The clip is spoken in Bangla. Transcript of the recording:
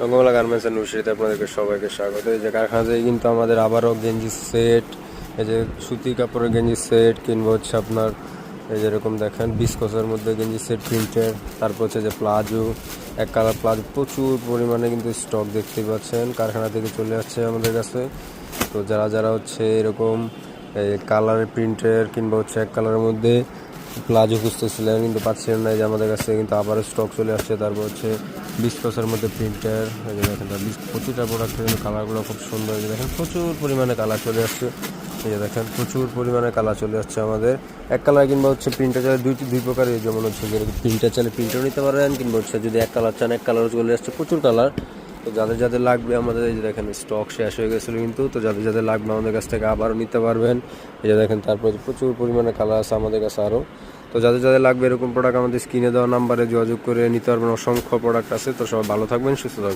রঙ্গমালা গার্মেন্টস এন্ড নুশিতে আপনাদেরকে সবাইকে স্বাগত। এই যে কারখানাতে কিন্তু আমাদের আবারও গেঞ্জি সেট, এই যে সুতি কাপড়ের গেঞ্জি সেট কিনবো হচ্ছে আপনার এই যেরকম দেখেন বিস্কসের মধ্যে গেঞ্জি সেট প্রিন্টের, তারপর হচ্ছে যে প্লাজো, এক কালার প্লাজো প্রচুর পরিমাণে কিন্তু স্টক দেখতেই পাচ্ছেন কারখানা থেকে চলে আসছে আমাদের কাছে। তো যারা যারা হচ্ছে এরকম কালারের প্রিন্টের কিংবা হচ্ছে এক কালারের মধ্যে প্লাজো খুঁজতেছিলেন কিন্তু পাচ্ছিলেন না, যে আমাদের কাছে কিন্তু আবারও স্টক চলে আসছে। তারপর হচ্ছে বিস্কসের মধ্যে প্রিন্টার, এই যে দেখেন প্রতিটা প্রোডাক্টের কিন্তু কালারগুলো খুব সুন্দর। এই যে দেখেন প্রচুর পরিমাণে কালার চলে আসছে, এই যে দেখেন প্রচুর পরিমাণে কালার চলে আসছে আমাদের। এক কালার কিংবা হচ্ছে প্রিন্টার চাইলে দুই প্রকারের, যেমন হচ্ছে প্রিন্টার চাইলে প্রিন্টারও নিতে পারেন কিংবা হচ্ছে যদি এক কালার চান এক কালারও চলে আসছে প্রচুর কালার। তো যাদের যাদের লাগবে আমাদের এই যে দেখেন স্টক শেষ হয়ে গেছিলো কিন্তু, তো যাদের যাদের লাগবে আমাদের কাছ থেকে আবারও নিতে পারবেন। এই যে দেখেন তারপর প্রচুর পরিমাণে কালার আছে আমাদের কাছে আরও। তো যাদের যাদের লাগবে এরকম প্রোডাক্ট আমাদের স্ক্রিনে দেওয়া নাম্বারে যোগাযোগ করে নিতে পারবেন। অসংখ্য প্রোডাক্ট আছে। তো সবাই ভালো থাকবেন, সুস্থ থাকবেন।